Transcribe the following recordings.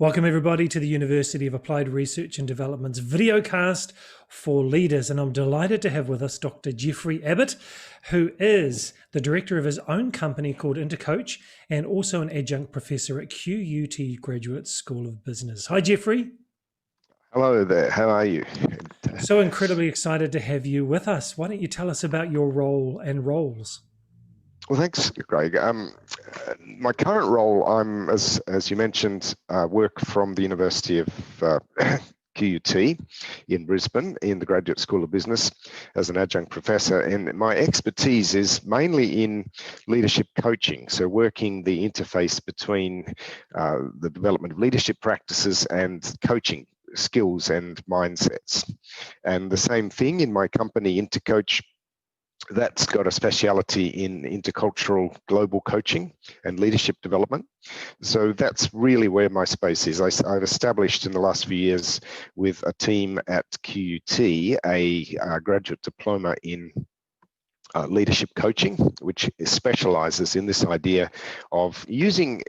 Welcome everybody to the University of Applied Research and Development's Videocast for Leaders, and I'm delighted to have with us Dr. Geoffrey Abbott, who is the director of his own company called Intercoach and also an adjunct professor at QUT Graduate School of Business. Hi, Geoffrey. Hello there, how are you? So incredibly excited to have you with us. Why don't you tell us about your role and roles? Well, thanks, Greg. My current role, I'm, as you mentioned, work from the University of QUT in Brisbane in the Graduate School of Business as an adjunct professor, and my expertise is mainly in leadership coaching, so working the interface between the development of leadership practices and coaching skills and mindsets. And the same thing in my company, Intercoach. That's got a speciality in intercultural global coaching and leadership development. So that's really where my space is. I've established in the last few years with a team at QUT a graduate diploma in leadership coaching, which specializes in this idea of using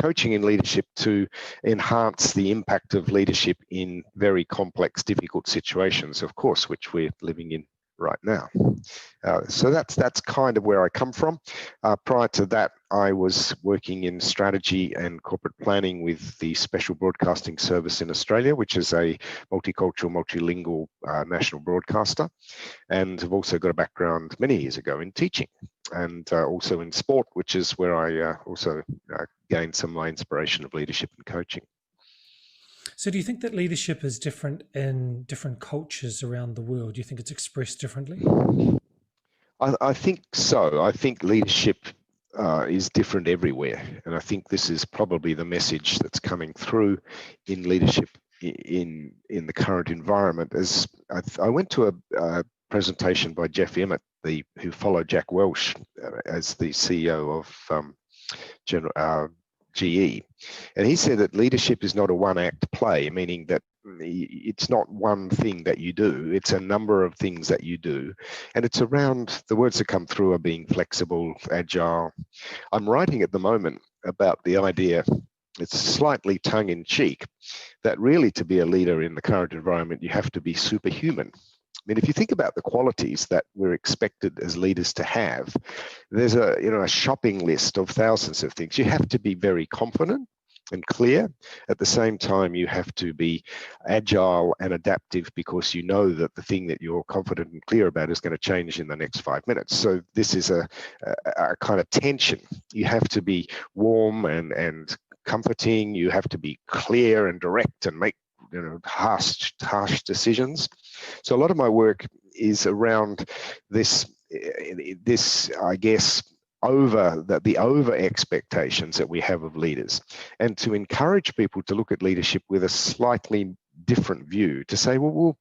coaching in leadership to enhance the impact of leadership in very complex, difficult situations, of course, which we're living in right now. So that's kind of where I come from. Prior to that, I was working in strategy and corporate planning with the Special Broadcasting Service in Australia, which is a multicultural, multilingual national broadcaster, and have also got a background many years ago in teaching and also in sport, which is where I also gained some of my inspiration of leadership and coaching. So do you think that leadership is different in different cultures around the world? Do you think it's expressed differently? I think so. I think leadership is different everywhere. And I think this is probably the message that's coming through in leadership in the current environment. As I went to a presentation by Jeff Emmett, who followed Jack Welch as the CEO of GE, and he said that leadership is not a one-act play, meaning that it's not one thing that you do, it's a number of things that you do, and it's around, the words that come through are being flexible, agile. I'm writing at the moment about the idea, it's slightly tongue-in-cheek, that really to be a leader in the current environment, you have to be superhuman. I mean, if you think about the qualities that we're expected as leaders to have, there's a shopping list of thousands of things. You have to be very confident and clear. At the same time, you have to be agile and adaptive, because you know that the thing that you're confident and clear about is going to change in the next 5 minutes. So this is a kind of tension. You have to be warm and comforting. You have to be clear and direct and make harsh decisions. So a lot of my work is around this I guess, the over expectations that we have of leaders, and to encourage people to look at leadership with a slightly different view, to say, well,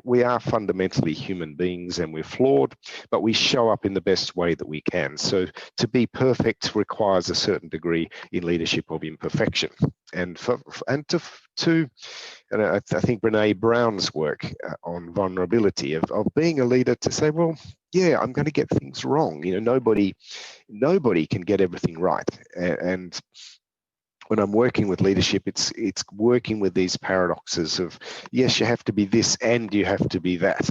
we are fundamentally human beings and we're flawed, but we show up in the best way that we can. So to be perfect requires a certain degree in leadership of imperfection, and I think Brene Brown's work on vulnerability of being a leader, to say, well, yeah, I'm going to get things wrong. Nobody can get everything right, and when I'm working with leadership, it's working with these paradoxes of, yes, you have to be this and you have to be that.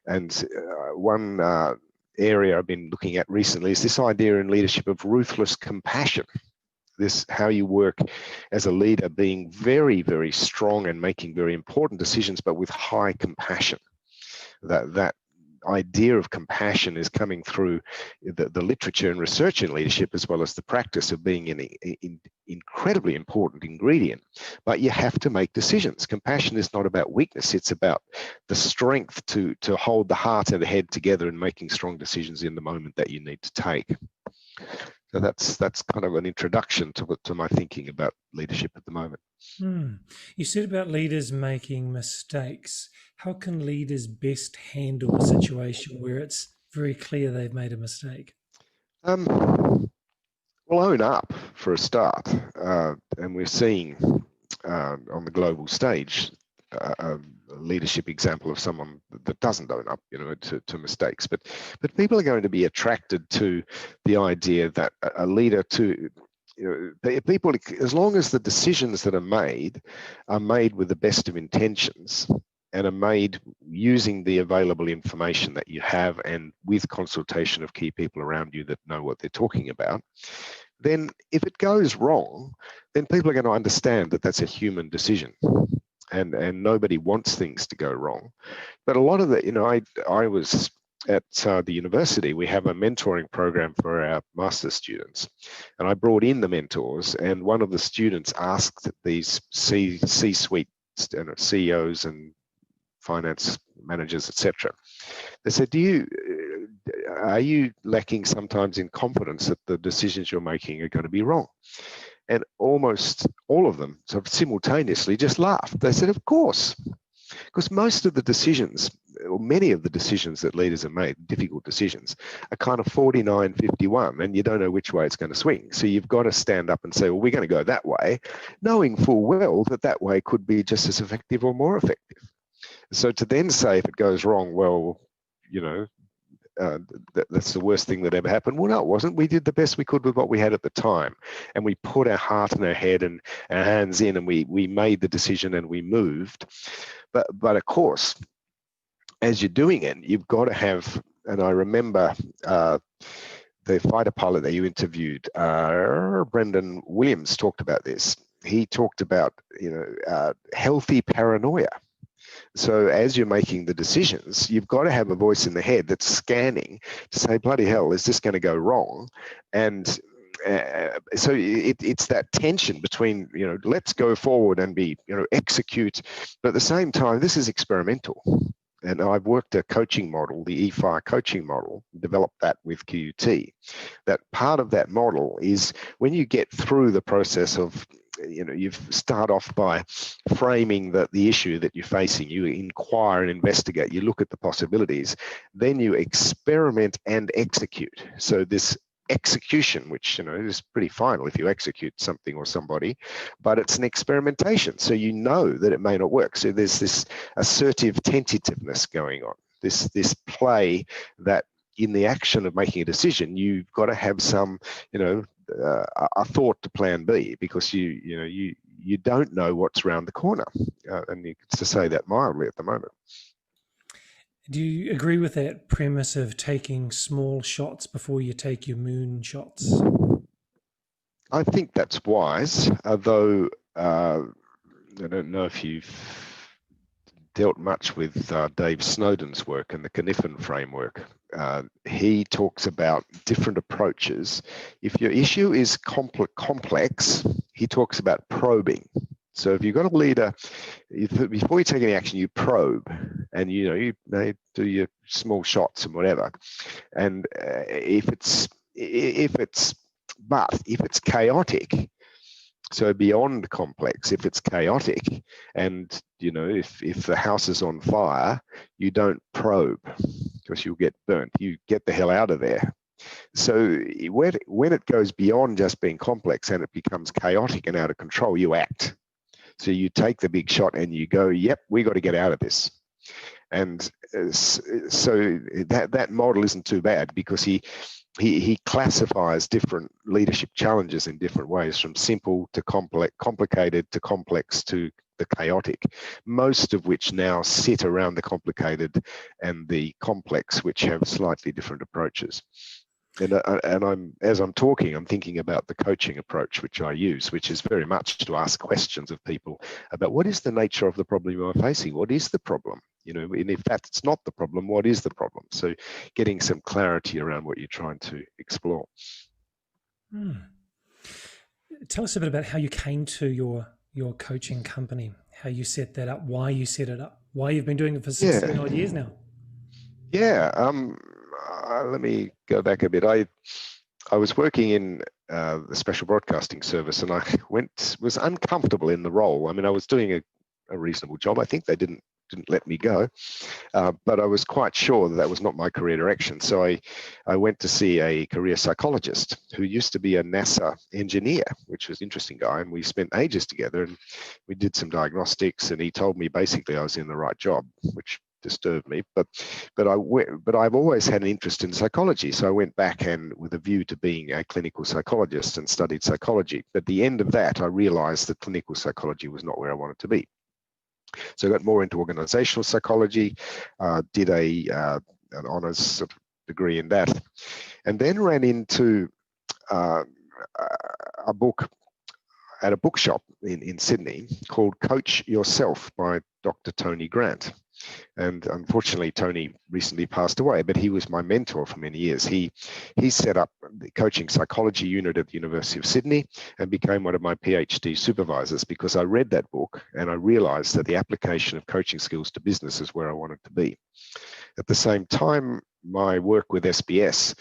And one area I've been looking at recently is this idea in leadership of ruthless compassion. This, how you work as a leader, being very, very strong and making very important decisions, but with high compassion. That idea of compassion is coming through the literature and research in leadership, as well as the practice of being an incredibly important ingredient. But you have to make decisions. Compassion is not about weakness, it's about the strength to hold the heart and the head together and making strong decisions in the moment that you need to take. So that's kind of an introduction to my thinking about leadership at the moment. You said about leaders making mistakes. How can leaders best handle a situation where it's very clear they've made a mistake? Well, own up for a start, and we're seeing on the global stage a leadership example of someone that doesn't own up, to mistakes. But people are going to be attracted to the idea that a leader people, as long as the decisions that are made with the best of intentions and are made using the available information that you have and with consultation of key people around you that know what they're talking about, then if it goes wrong, then people are going to understand that that's a human decision. And nobody wants things to go wrong. But a lot of the, I was at the university, we have a mentoring program for our master's students. And I brought in the mentors, and one of the students asked these C-suite CEOs and finance managers, etc. They said, are you lacking sometimes in confidence that the decisions you're making are going to be wrong? And almost all of them sort of simultaneously just laughed. They said, of course, because most of the decisions, or many of the decisions that leaders have made, difficult decisions, are kind of 49-51, and you don't know which way it's going to swing. So you've got to stand up and say, well, we're going to go that way, knowing full well that that way could be just as effective or more effective. So to then say if it goes wrong, well, that's the worst thing that ever happened. Well, no, it wasn't. We did the best we could with what we had at the time. And we put our heart and our head and our hands in, and we made the decision and we moved. But of course, as you're doing it, you've got to have, and I remember the fighter pilot that you interviewed, Brendan Williams, talked about this. He talked about, healthy paranoia. So as you're making the decisions, you've got to have a voice in the head that's scanning to say, bloody hell, is this going to go wrong? And so it's that tension between, let's go forward and be, execute. But at the same time, this is experimental. And I've worked a coaching model, the EFIRE coaching model, developed that with QUT. That part of that model is when you get through the process of, you start off by framing the issue that you're facing. You inquire and investigate. You look at the possibilities. Then you experiment and execute. So this execution, which is pretty final if you execute something or somebody, but it's an experimentation. So you know that it may not work. So there's this assertive tentativeness going on. This play that in the action of making a decision, you've got to have some, a thought to plan B, because you don't know what's around the corner, and it's to say that mildly at the moment. Do you agree with that premise of taking small shots before you take your moon shots? I think that's wise, although I don't know if you've dealt much with Dave Snowden's work and the Cynefin framework. He talks about different approaches. If your issue is complex, he talks about probing. So if you've got a leader, before you take any action, you probe, and you may do your small shots and whatever. And if it's chaotic, so beyond complex, if it's chaotic, and if the house is on fire, you don't probe because you'll get burnt. You get the hell out of there. So when it goes beyond just being complex and it becomes chaotic and out of control, you act. So you take the big shot and you go, yep, we got to get out of this. And so that model isn't too bad, because he classifies different leadership challenges in different ways, from simple to complicated to complex to the chaotic, most of which now sit around the complicated and the complex, which have slightly different approaches. And as I'm talking, I'm thinking about the coaching approach which I use, which is very much to ask questions of people about what is the nature of the problem you are facing? What is the problem? And if that's not the problem, what is the problem? So getting some clarity around what you're trying to explore. Tell us a bit about how you came to your coaching company, how you set that up, why you set it up, why you've been doing it for 16 odd years now. Yeah. Let me go back a bit. I was working in the Special Broadcasting Service, and I was uncomfortable in the role. I mean, I was doing a reasonable job. I think they didn't let me go, but I was quite sure that was not my career direction. So I went to see a career psychologist who used to be a NASA engineer, which was an interesting guy, and we spent ages together, and we did some diagnostics, and he told me basically I was in the right job, which disturbed me. But I've always had an interest in psychology, so I went back and with a view to being a clinical psychologist and studied psychology. But at the end of that, I realised that clinical psychology was not where I wanted to be. So I got more into organisational psychology, did an honours sort of degree in that, and then ran into a book at a bookshop in Sydney called Coach Yourself by Dr. Tony Grant. And unfortunately, Tony recently passed away, but he was my mentor for many years. He set up the coaching psychology unit at the University of Sydney and became one of my PhD supervisors, because I read that book and I realized that the application of coaching skills to business is where I wanted to be. At the same time, my work with SBS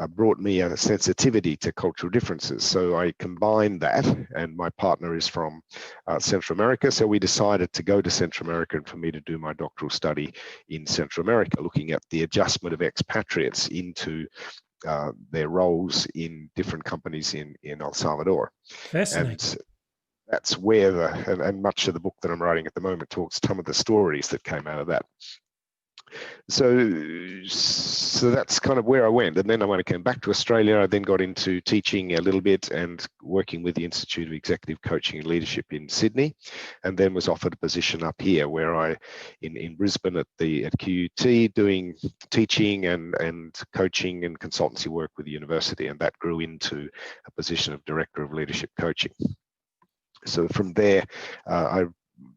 brought me a sensitivity to cultural differences. So I combined that, and my partner is from Central America. So we decided to go to Central America and for me to do my doctoral study in Central America, looking at the adjustment of expatriates into their roles in different companies in El Salvador. Fascinating. And that's where and much of the book that I'm writing at the moment talks some of the stories that came out of that. So that's kind of where I went. And then when I came back to Australia, I then got into teaching a little bit and working with the Institute of Executive Coaching and Leadership in Sydney, and then was offered a position up here where in Brisbane at QUT, doing teaching and coaching and consultancy work with the university, and that grew into a position of Director of Leadership Coaching. So from there, I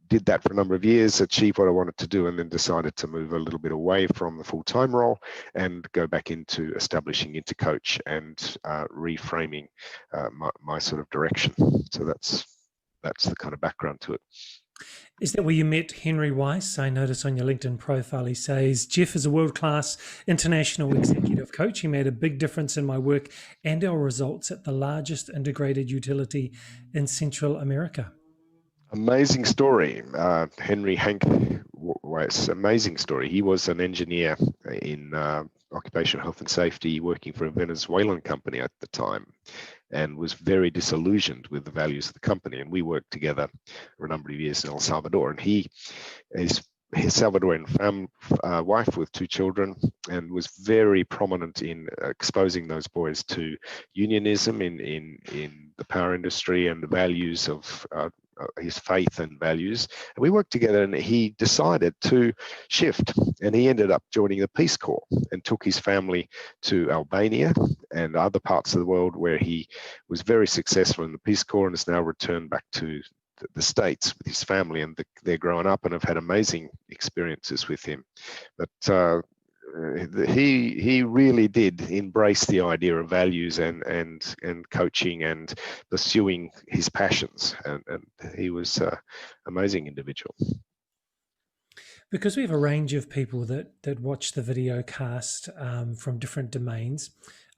did that for a number of years, achieved what I wanted to do, and then decided to move a little bit away from the full-time role and go back into establishing Intercoach and reframing my sort of direction. So that's the kind of background to it. Is that where you met Henry Weiss? I notice on your LinkedIn profile, he says, Jeff is a world-class international executive coach. He made a big difference in my work and our results at the largest integrated utility in Central America. Amazing story. Hank Weiss, amazing story. He was an engineer in occupational health and safety, working for a Venezuelan company at the time, and was very disillusioned with the values of the company. And we worked together for a number of years in El Salvador. And he is his Salvadorian wife with 2 children, and was very prominent in exposing those boys to unionism in the power industry and the values of his faith and values. And we worked together, and he decided to shift, and he ended up joining the Peace Corps and took his family to Albania and other parts of the world, where he was very successful in the Peace Corps and has now returned back to the States with his family, and they're growing up and have had amazing experiences with him. But he really did embrace the idea of values and coaching and pursuing his passions, and he was an amazing individual. Because we have a range of people that watch the video cast from different domains,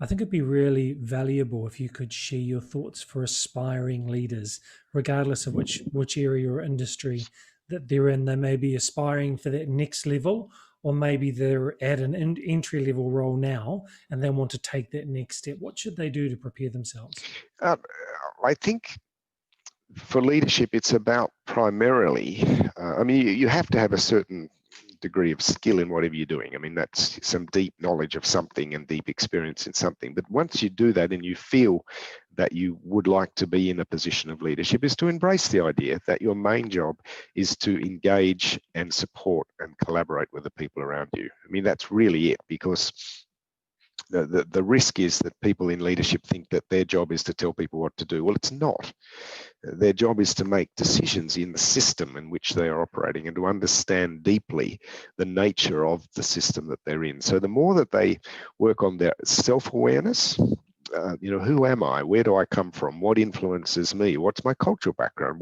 I think it'd be really valuable if you could share your thoughts for aspiring leaders, regardless of which area or industry that they're in. They may be aspiring for that next level, or maybe they're at an entry-level role now and they want to take that next step. What should they do to prepare themselves? I think for leadership, it's about primarily, you have to have a certain degree of skill in whatever you're doing. I mean, that's some deep knowledge of something and deep experience in something. But once you do that and you feel that you would like to be in a position of leadership, is to embrace the idea that your main job is to engage and support and collaborate with the people around you. I mean, that's really it, because the risk is that people in leadership think that their job is to tell people what to do. Well, it's not. Their job is to make decisions in the system in which they are operating, and to understand deeply the nature of the system that they're in. So the more that they work on their self-awareness, who am I? Where do I come from? What influences me? What's my cultural background?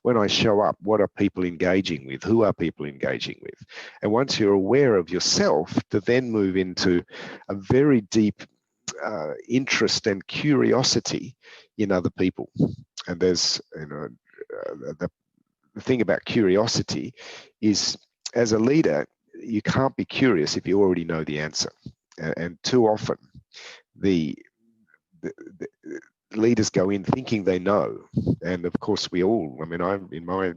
When I show up, what are people engaging with? Who are people engaging with? And once you're aware of yourself, to then move into a very deep interest and curiosity in other people. And there's, the thing about curiosity is, as a leader, you can't be curious if you already know the answer. And too often, the leaders go in thinking they know, and of course I'm in my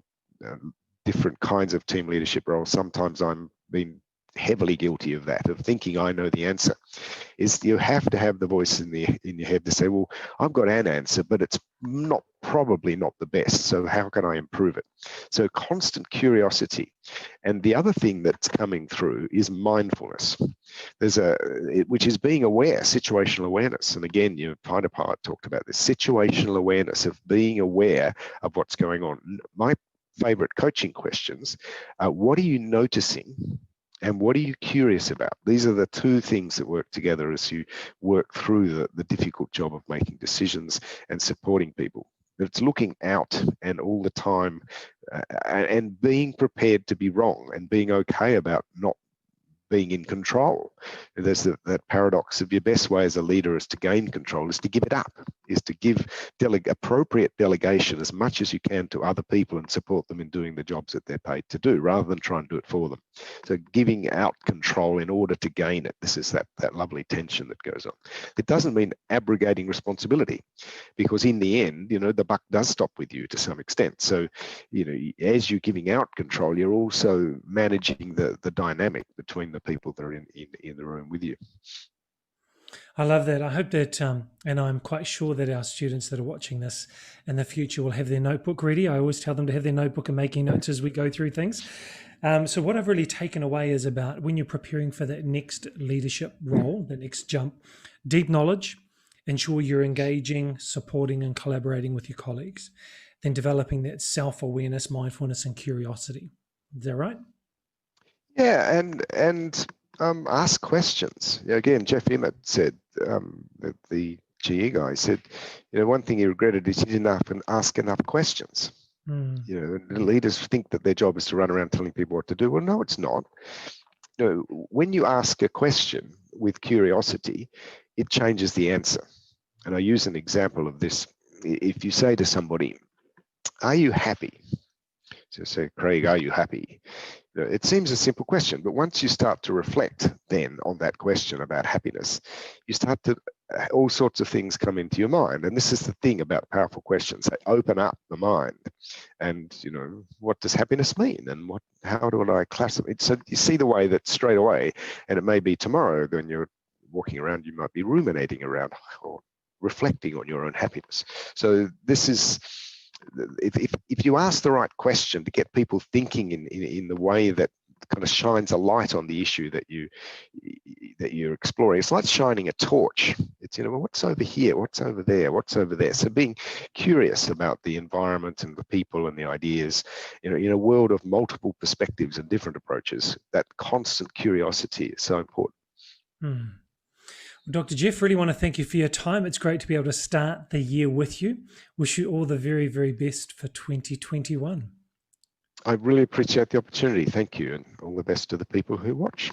different kinds of team leadership roles. Sometimes I'm being heavily guilty of that, of thinking I know the answer, is you have to have the voice in your head to say, well, I've got an answer, but it's probably not the best. So how can I improve it? So constant curiosity. And the other thing that's coming through is mindfulness. Which is being aware, situational awareness. And again, Peter Part talked about this, situational awareness of being aware of what's going on. My favorite coaching questions are, what are you noticing? And what are you curious about? These are the two things that work together as you work through the difficult job of making decisions and supporting people. It's looking out and all the time and being prepared to be wrong and being okay about not being in control. There's that paradox of your best way as a leader is to gain control, is to give it up, is to give appropriate delegation as much as you can to other people and support them in doing the jobs that they're paid to do, rather than try and do it for them. So giving out control in order to gain it. This is that lovely tension that goes on. It doesn't mean abrogating responsibility, because in the end, the buck does stop with you to some extent. So, as you're giving out control, you're also managing the dynamic between the people that are in the room with you. I love that. I hope that, and I'm quite sure that our students that are watching this in the future will have their notebook ready. I always tell them to have their notebook and making notes as we go through things. So what I've really taken away is about when you're preparing for that next leadership role, the next jump, deep knowledge, ensure you're engaging, supporting, and collaborating with your colleagues, then developing that self-awareness, mindfulness, and curiosity. Is that right? Yeah, and ask questions. Again, Geoff Emmett said, the GE guy said, one thing he regretted is he didn't ask enough questions. Leaders think that their job is to run around telling people what to do. Well, no, it's not. When you ask a question with curiosity, it changes the answer. And I use an example of this. If you say to somebody, "Are you happy?" So say, "Craig, are you happy?" It seems a simple question, but once you start to reflect then on that question about happiness, you start to, all sorts of things come into your mind. And this is the thing about powerful questions. They open up the mind. And, what does happiness mean? And how do I classify it? So you see the way that straight away, and it may be tomorrow when you're walking around, you might be ruminating around or reflecting on your own happiness. So this is, if you ask the right question to get people thinking in the way that kind of shines a light on the issue that you're exploring, it's like shining a torch. It's what's over here, what's over there, what's over there. So being curious about the environment and the people and the ideas, in a world of multiple perspectives and different approaches, that constant curiosity is so important. Well, Dr. Geoff, really want to thank you for your time. It's great to be able to start the year with you. Wish you all the very, very best for 2021. I really appreciate the opportunity. Thank you, and all the best to the people who watch.